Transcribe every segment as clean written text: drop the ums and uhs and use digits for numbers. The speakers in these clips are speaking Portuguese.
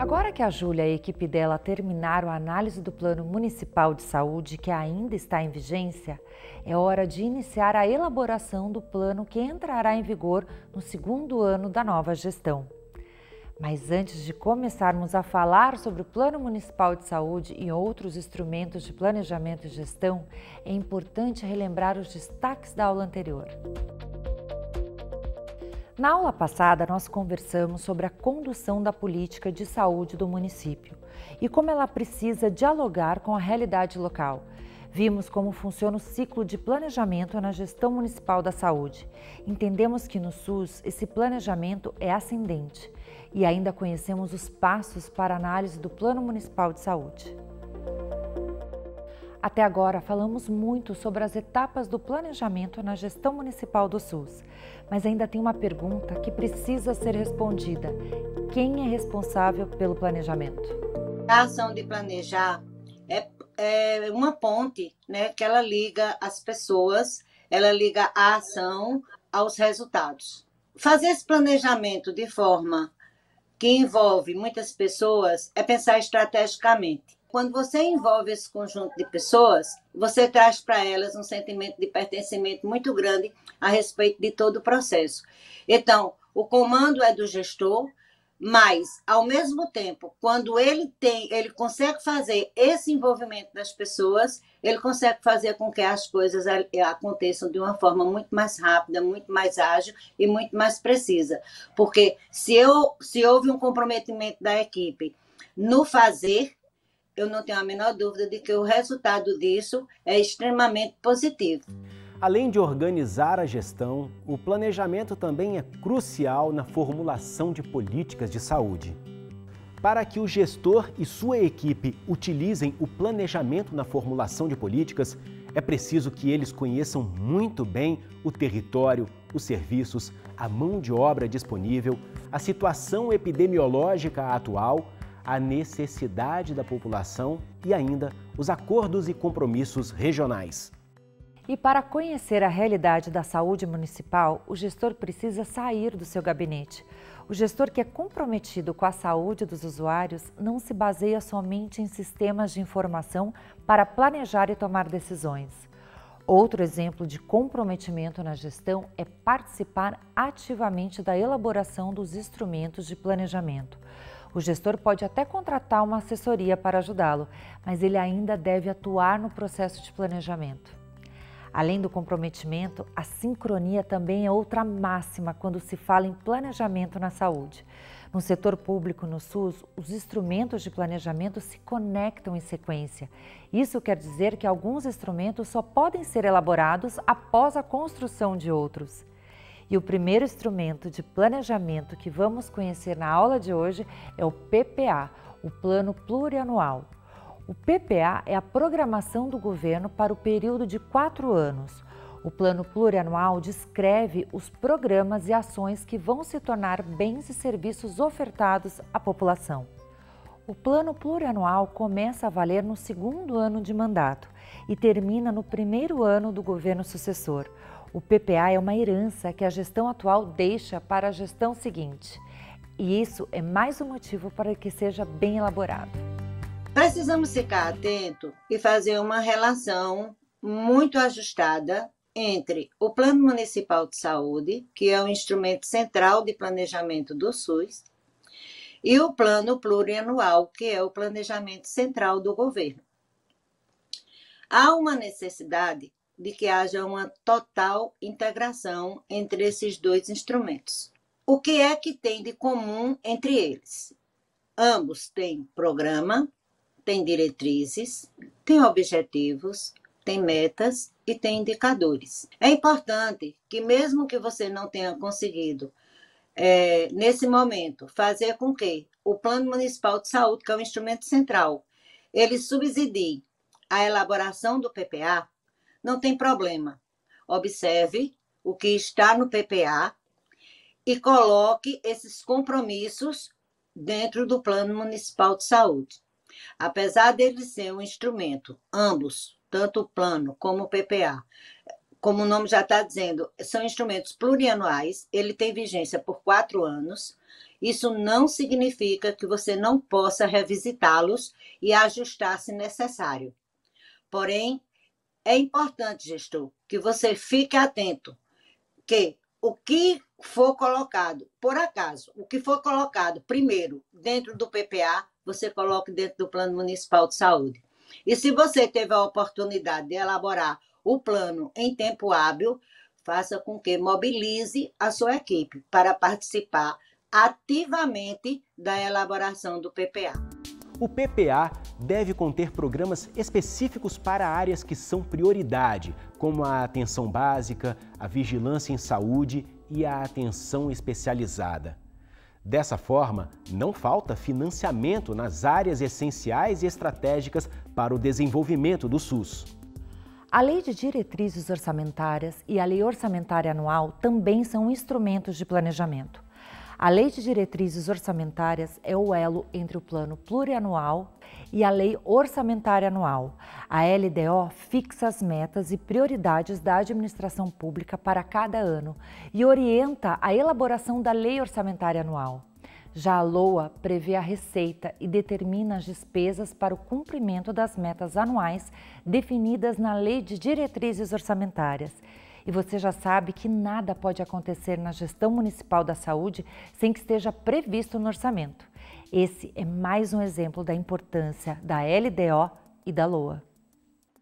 Agora que a Júlia e a equipe dela terminaram a análise do Plano Municipal de Saúde, que ainda está em vigência, é hora de iniciar a elaboração do plano que entrará em vigor no segundo ano da nova gestão. Mas antes de começarmos a falar sobre o Plano Municipal de Saúde e outros instrumentos de planejamento e gestão, é importante relembrar os destaques da aula anterior. Na aula passada, nós conversamos sobre a condução da política de saúde do município e como ela precisa dialogar com a realidade local. Vimos como funciona o ciclo de planejamento na gestão municipal da saúde. Entendemos que no SUS esse planejamento é ascendente e ainda conhecemos os passos para a análise do Plano Municipal de Saúde. Até agora falamos muito sobre as etapas do planejamento na gestão municipal do SUS, mas ainda tem uma pergunta que precisa ser respondida: quem é responsável pelo planejamento? A ação de planejar é uma ponte, né, que ela liga as pessoas, ela liga a ação aos resultados. Fazer esse planejamento de forma que envolve muitas pessoas é pensar estrategicamente. Quando você envolve esse conjunto de pessoas, você traz para elas um sentimento de pertencimento muito grande a respeito de todo o processo. Então, o comando é do gestor, mas, ao mesmo tempo, quando ele consegue fazer esse envolvimento das pessoas, ele consegue fazer com que as coisas aconteçam de uma forma muito mais rápida, muito mais ágil e muito mais precisa. Porque se houve um comprometimento da equipe no fazer, eu não tenho a menor dúvida de que o resultado disso é extremamente positivo. Além de organizar a gestão, o planejamento também é crucial na formulação de políticas de saúde. Para que o gestor e sua equipe utilizem o planejamento na formulação de políticas, é preciso que eles conheçam muito bem o território, os serviços, a mão de obra disponível, a situação epidemiológica atual, a necessidade da população e ainda os acordos e compromissos regionais. E para conhecer a realidade da saúde municipal, o gestor precisa sair do seu gabinete. O gestor que é comprometido com a saúde dos usuários não se baseia somente em sistemas de informação para planejar e tomar decisões. Outro exemplo de comprometimento na gestão é participar ativamente da elaboração dos instrumentos de planejamento. O gestor pode até contratar uma assessoria para ajudá-lo, mas ele ainda deve atuar no processo de planejamento. Além do comprometimento, a sincronia também é outra máxima quando se fala em planejamento na saúde. No setor público, no SUS, os instrumentos de planejamento se conectam em sequência. Isso quer dizer que alguns instrumentos só podem ser elaborados após a construção de outros. E o primeiro instrumento de planejamento que vamos conhecer na aula de hoje é o PPA, o Plano Plurianual. O PPA é a programação do governo para o período de 4 anos. O Plano Plurianual descreve os programas e ações que vão se tornar bens e serviços ofertados à população. O Plano Plurianual começa a valer no segundo ano de mandato e termina no primeiro ano do governo sucessor. O PPA é uma herança que a gestão atual deixa para a gestão seguinte. E isso é mais um motivo para que seja bem elaborado. Precisamos ficar atento e fazer uma relação muito ajustada entre o Plano Municipal de Saúde, que é o instrumento central de planejamento do SUS, e o Plano Plurianual, que é o planejamento central do governo. Há uma necessidade de que haja uma total integração entre esses dois instrumentos. O que é que tem de comum entre eles? Ambos têm programa, têm diretrizes, têm objetivos, têm metas e têm indicadores. É importante que, mesmo que você não tenha conseguido, nesse momento, fazer com que o Plano Municipal de Saúde, que é o instrumento central, ele subsidie a elaboração do PPA, não tem problema. Observe o que está no PPA e coloque esses compromissos dentro do Plano Municipal de Saúde. Apesar dele ser um instrumento, ambos, tanto o plano como o PPA, como o nome já está dizendo, são instrumentos plurianuais, ele tem vigência por 4 anos. Isso não significa que você não possa revisitá-los e ajustar se necessário. Porém, é importante, gestor, que você fique atento, que o que for colocado, por acaso, o que for colocado primeiro dentro do PPA, você coloque dentro do Plano Municipal de Saúde. E se você teve a oportunidade de elaborar o plano em tempo hábil, faça com que mobilize a sua equipe para participar ativamente da elaboração do PPA. O PPA deve conter programas específicos para áreas que são prioridade, como a atenção básica, a vigilância em saúde e a atenção especializada. Dessa forma, não falta financiamento nas áreas essenciais e estratégicas para o desenvolvimento do SUS. A Lei de Diretrizes Orçamentárias e a Lei Orçamentária Anual também são instrumentos de planejamento. A Lei de Diretrizes Orçamentárias é o elo entre o Plano Plurianual e a Lei Orçamentária Anual. A LDO fixa as metas e prioridades da administração pública para cada ano e orienta a elaboração da Lei Orçamentária Anual. Já a LOA prevê a receita e determina as despesas para o cumprimento das metas anuais definidas na Lei de Diretrizes Orçamentárias. E você já sabe que nada pode acontecer na gestão municipal da saúde sem que esteja previsto no orçamento. Esse é mais um exemplo da importância da LDO e da LOA.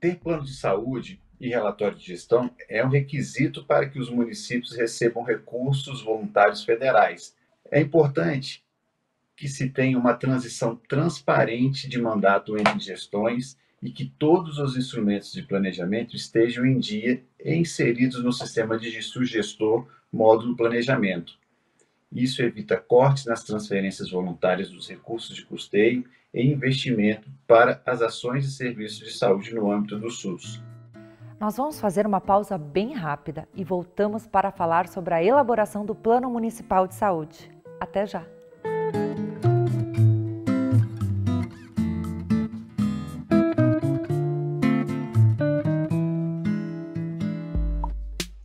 Ter plano de saúde e relatório de gestão é um requisito para que os municípios recebam recursos voluntários federais. É importante que se tenha uma transição transparente de mandato entre gestões e que todos os instrumentos de planejamento estejam em dia e inseridos no sistema de sugestor módulo planejamento. Isso evita cortes nas transferências voluntárias dos recursos de custeio e investimento para as ações e serviços de saúde no âmbito do SUS. Nós vamos fazer uma pausa bem rápida e voltamos para falar sobre a elaboração do Plano Municipal de Saúde. Até já!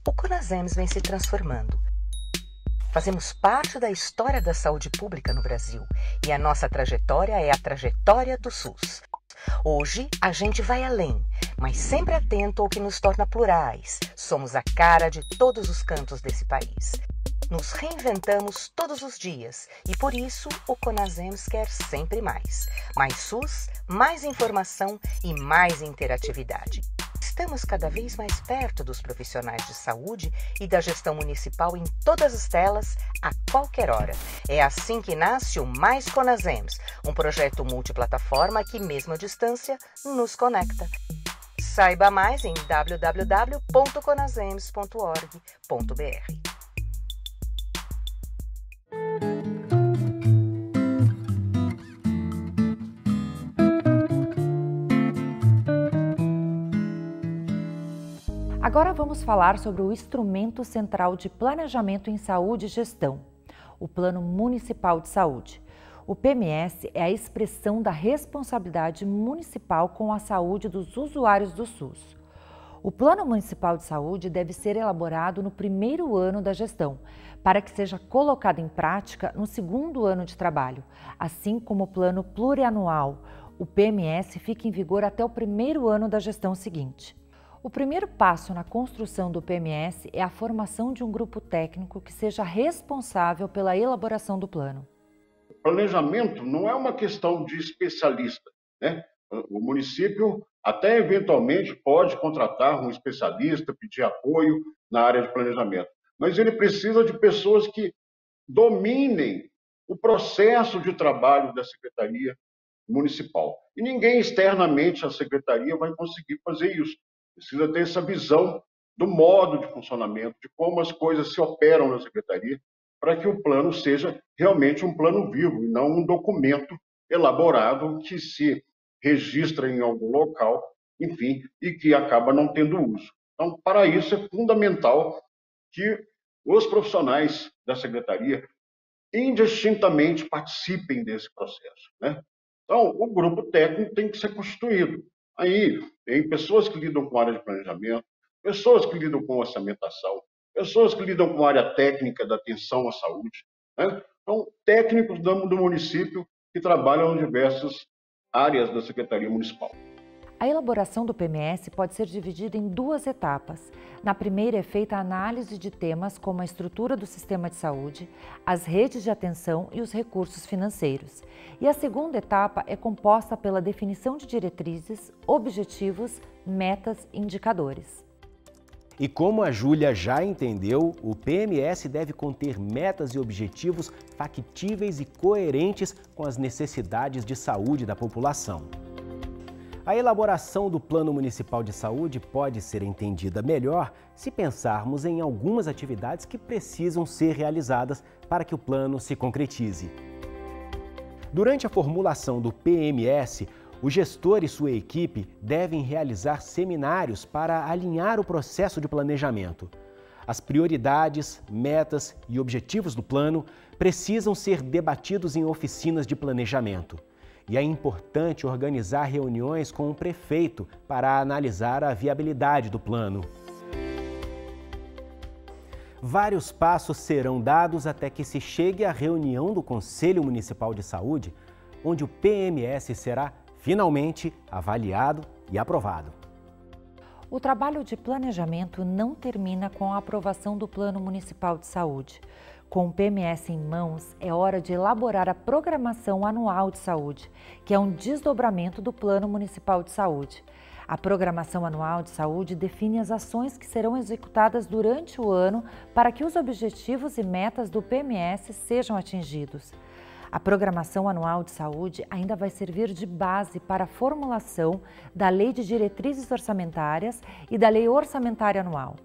O CONASEMS vem se transformando. Fazemos parte da história da saúde pública no Brasil e a nossa trajetória é a trajetória do SUS. Hoje, a gente vai além, mas sempre atento ao que nos torna plurais. Somos a cara de todos os cantos desse país. Nos reinventamos todos os dias e, por isso, o CONASEMS quer sempre mais. Mais SUS, mais informação e mais interatividade. Estamos cada vez mais perto dos profissionais de saúde e da gestão municipal em todas as telas, a qualquer hora. É assim que nasce o Mais CONASEMS, um projeto multiplataforma que, mesmo à distância, nos conecta. Saiba mais em www.conasems.org.br. Agora vamos falar sobre o Instrumento Central de Planejamento em Saúde e Gestão, o Plano Municipal de Saúde. O PMS é a expressão da responsabilidade municipal com a saúde dos usuários do SUS. O Plano Municipal de Saúde deve ser elaborado no primeiro ano da gestão, para que seja colocado em prática no segundo ano de trabalho, assim como o Plano Plurianual. O PMS fica em vigor até o primeiro ano da gestão seguinte. O primeiro passo na construção do PMS é a formação de um grupo técnico que seja responsável pela elaboração do plano. Planejamento não é uma questão de especialista, né? O município até eventualmente pode contratar um especialista, pedir apoio na área de planejamento, mas ele precisa de pessoas que dominem o processo de trabalho da Secretaria Municipal. E ninguém externamente à Secretaria vai conseguir fazer isso. Precisa ter essa visão do modo de funcionamento, de como as coisas se operam na Secretaria, para que o plano seja realmente um plano vivo e não um documento elaborado que se registra em algum local, enfim, e que acaba não tendo uso. Então, para isso é fundamental que os profissionais da Secretaria indistintamente participem desse processo, né? Então, o grupo técnico tem que ser constituído. Aí, tem pessoas que lidam com a área de planejamento, pessoas que lidam com orçamentação, pessoas que lidam com a área técnica da atenção à saúde, né? Então, técnicos do município que trabalham em diversas áreas da Secretaria Municipal. A elaboração do PMS pode ser dividida em duas etapas. Na primeira é feita a análise de temas como a estrutura do sistema de saúde, as redes de atenção e os recursos financeiros. E a segunda etapa é composta pela definição de diretrizes, objetivos, metas e indicadores. E como a Júlia já entendeu, o PMS deve conter metas e objetivos factíveis e coerentes com as necessidades de saúde da população. A elaboração do Plano Municipal de Saúde pode ser entendida melhor se pensarmos em algumas atividades que precisam ser realizadas para que o plano se concretize. Durante a formulação do PMS, o gestor e sua equipe devem realizar seminários para alinhar o processo de planejamento. As prioridades, metas e objetivos do plano precisam ser debatidos em oficinas de planejamento. E é importante organizar reuniões com o prefeito para analisar a viabilidade do plano. Vários passos serão dados até que se chegue à reunião do Conselho Municipal de Saúde, onde o PMS será finalmente avaliado e aprovado. O trabalho de planejamento não termina com a aprovação do Plano Municipal de Saúde. Com o PMS em mãos, é hora de elaborar a Programação Anual de Saúde, que é um desdobramento do Plano Municipal de Saúde. A Programação Anual de Saúde define as ações que serão executadas durante o ano para que os objetivos e metas do PMS sejam atingidos. A Programação Anual de Saúde ainda vai servir de base para a formulação da Lei de Diretrizes Orçamentárias e da Lei Orçamentária Anual.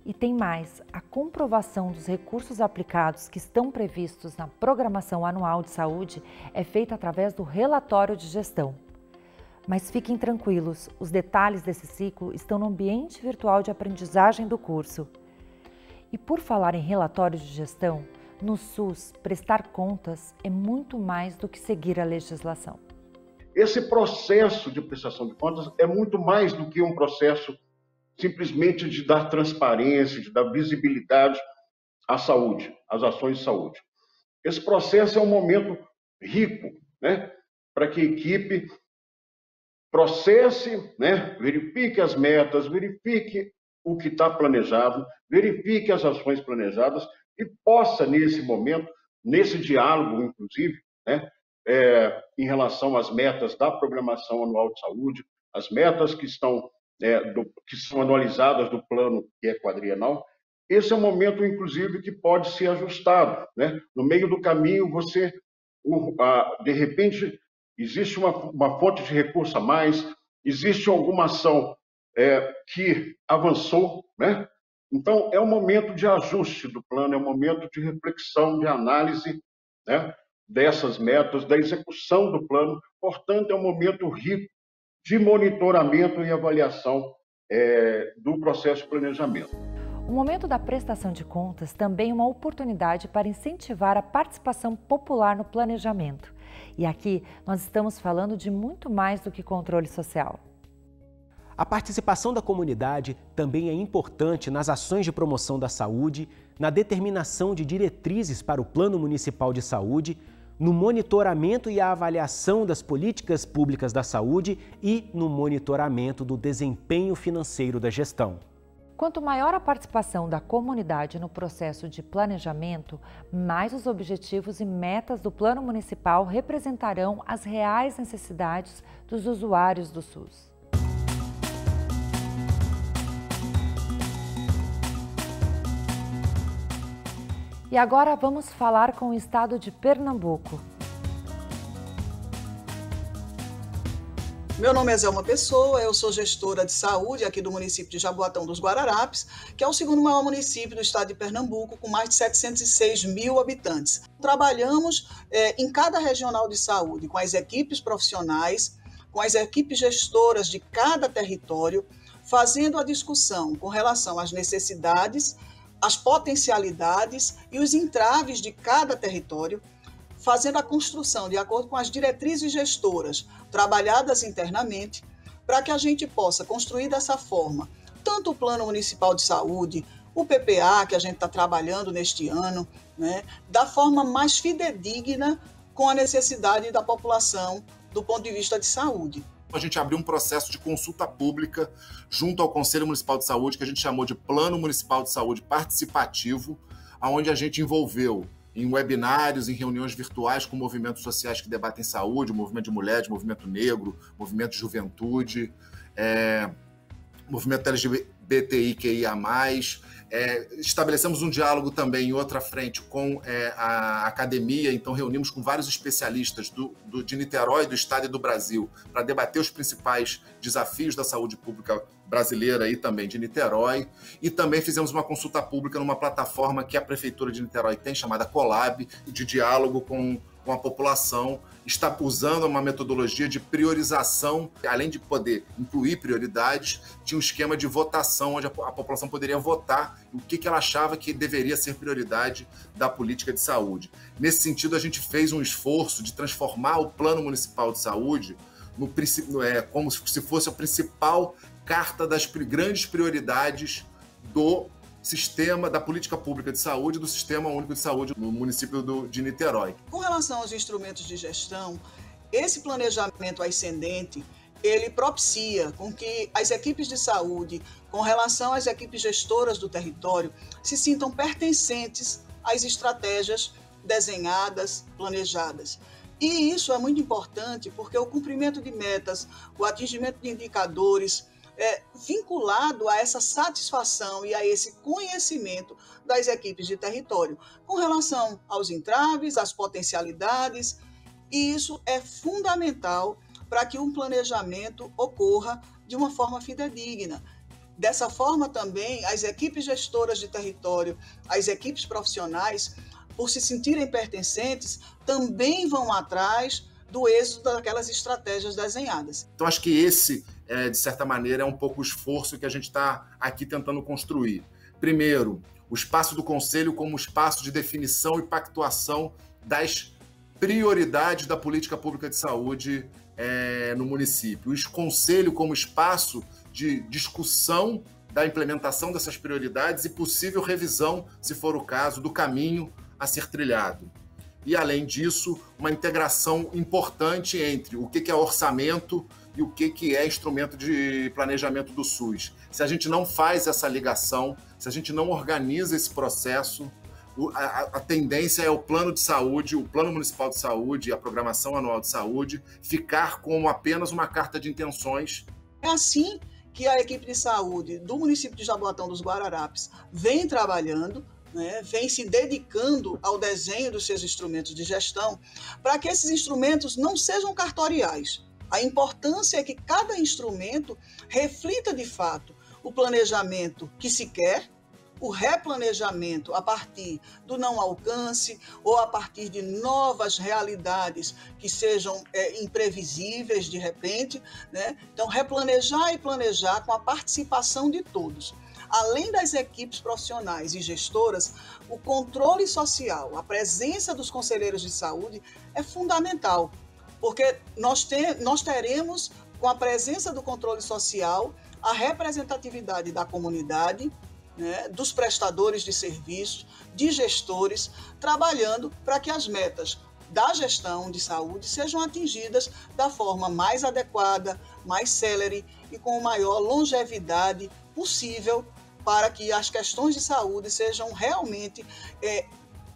E tem mais, a comprovação dos recursos aplicados que estão previstos na Programação Anual de Saúde é feita através do relatório de gestão. Mas fiquem tranquilos, os detalhes desse ciclo estão no ambiente virtual de aprendizagem do curso. E por falar em relatório de gestão, no SUS, prestar contas é muito mais do que seguir a legislação. Esse processo de prestação de contas é muito mais do que um processo simplesmente de dar transparência, de dar visibilidade à saúde, às ações de saúde. Esse processo é um momento rico, né, para que a equipe processe, né, verifique as metas, verifique o que está planejado, verifique as ações planejadas e possa, nesse momento, nesse diálogo, inclusive, né, em relação às metas da Programação Anual de Saúde, as metas que são anualizadas do plano, que é quadrienal, esse é um momento, inclusive, que pode ser ajustado, né? No meio do caminho, de repente, existe uma fonte de recurso a mais, existe alguma ação que avançou, né? Então, é um momento de ajuste do plano, é um momento de reflexão, de análise, né, dessas metas, da execução do plano. Portanto, é um momento rico de monitoramento e avaliação do processo de planejamento. O momento da prestação de contas também é uma oportunidade para incentivar a participação popular no planejamento. E aqui nós estamos falando de muito mais do que controle social. A participação da comunidade também é importante nas ações de promoção da saúde, na determinação de diretrizes para o Plano Municipal de Saúde, no monitoramento e a avaliação das políticas públicas da saúde e no monitoramento do desempenho financeiro da gestão. Quanto maior a participação da comunidade no processo de planejamento, mais os objetivos e metas do Plano Municipal representarão as reais necessidades dos usuários do SUS. E agora vamos falar com o estado de Pernambuco. Meu nome é Zelma Pessoa, eu sou gestora de saúde aqui do município de Jaboatão dos Guararapes, que é o segundo maior município do estado de Pernambuco, com mais de 706 mil habitantes. Trabalhamos em cada regional de saúde com as equipes profissionais, com as equipes gestoras de cada território, fazendo a discussão com relação às necessidades, as potencialidades e os entraves de cada território, fazendo a construção de acordo com as diretrizes gestoras trabalhadas internamente, para que a gente possa construir dessa forma tanto o Plano Municipal de Saúde, o PPA, que a gente está trabalhando neste ano, né, da forma mais fidedigna com a necessidade da população do ponto de vista de saúde. A gente abriu um processo de consulta pública junto ao Conselho Municipal de Saúde, que a gente chamou de Plano Municipal de Saúde Participativo, onde a gente envolveu em webinários, em reuniões virtuais com movimentos sociais que debatem saúde, o movimento de mulheres, movimento negro, movimento de juventude, movimento LGBTIQIA+. Estabelecemos um diálogo também em outra frente com a academia, então reunimos com vários especialistas de Niterói, do Estado e do Brasil para debater os principais desafios da saúde pública brasileira e também de Niterói, e também fizemos uma consulta pública numa plataforma que a Prefeitura de Niterói tem, chamada Colab, de diálogo com a população, está usando uma metodologia de priorização, além de poder incluir prioridades, tinha um esquema de votação, onde a população poderia votar o que ela achava que deveria ser prioridade da política de saúde. Nesse sentido, a gente fez um esforço de transformar o Plano Municipal de Saúde como se fosse a principal carta das grandes prioridades do sistema da política pública de saúde, do Sistema Único de Saúde no município de Niterói. Com relação aos instrumentos de gestão, esse planejamento ascendente, ele propicia com que as equipes de saúde, com relação às equipes gestoras do território, se sintam pertencentes às estratégias desenhadas, planejadas. E isso é muito importante porque o cumprimento de metas, o atingimento de indicadores, vinculado a essa satisfação e a esse conhecimento das equipes de território, com relação aos entraves, às potencialidades, e isso é fundamental para que um planejamento ocorra de uma forma fidedigna. Dessa forma também, as equipes gestoras de território, as equipes profissionais, por se sentirem pertencentes, também vão atrás do êxito daquelas estratégias desenhadas. Então, acho que esse, de certa maneira, é um pouco o esforço que a gente está aqui tentando construir. Primeiro, o espaço do Conselho como espaço de definição e pactuação das prioridades da política pública de saúde no município. O Conselho como espaço de discussão da implementação dessas prioridades e possível revisão, se for o caso, do caminho a ser trilhado. E, além disso, uma integração importante entre o que é orçamento e o que é instrumento de planejamento do SUS. Se a gente não faz essa ligação, se a gente não organiza esse processo, a tendência é o plano de saúde, o plano municipal de saúde, a programação anual de saúde, ficar como apenas uma carta de intenções. É assim que a equipe de saúde do município de Jaboatão dos Guararapes vem trabalhando, vem se dedicando ao desenho dos seus instrumentos de gestão, para que esses instrumentos não sejam cartoriais. A importância é que cada instrumento reflita, de fato, o planejamento que se quer, o replanejamento a partir do não alcance ou a partir de novas realidades que sejam imprevisíveis de repente, Então, replanejar e planejar com a participação de todos. Além das equipes profissionais e gestoras, o controle social, a presença dos conselheiros de saúde é fundamental, porque nós teremos, com a presença do controle social, a representatividade da comunidade, dos prestadores de serviços, de gestores, trabalhando para que as metas da gestão de saúde sejam atingidas da forma mais adequada, mais célere e com maior longevidade possível, para que as questões de saúde sejam realmente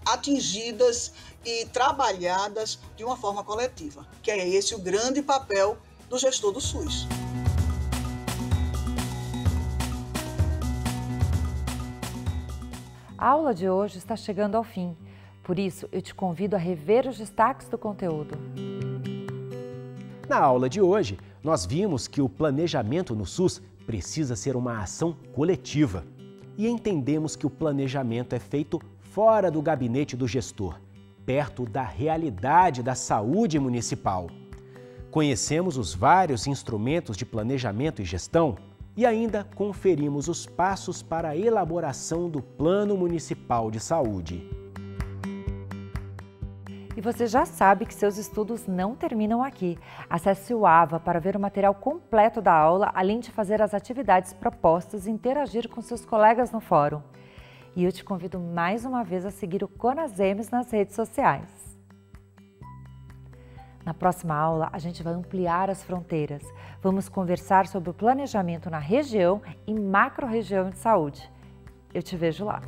atingidas e trabalhadas de uma forma coletiva, que é esse o grande papel do gestor do SUS. A aula de hoje está chegando ao fim, por isso eu te convido a rever os destaques do conteúdo. Na aula de hoje, nós vimos que o planejamento no SUS precisa ser uma ação coletiva. E entendemos que o planejamento é feito fora do gabinete do gestor, perto da realidade da saúde municipal. Conhecemos os vários instrumentos de planejamento e gestão e ainda conferimos os passos para a elaboração do Plano Municipal de Saúde. E você já sabe que seus estudos não terminam aqui. Acesse o AVA para ver o material completo da aula, além de fazer as atividades propostas e interagir com seus colegas no fórum. E eu te convido mais uma vez a seguir o Conasems nas redes sociais. Na próxima aula, a gente vai ampliar as fronteiras. Vamos conversar sobre o planejamento na região e macro-região de saúde. Eu te vejo lá.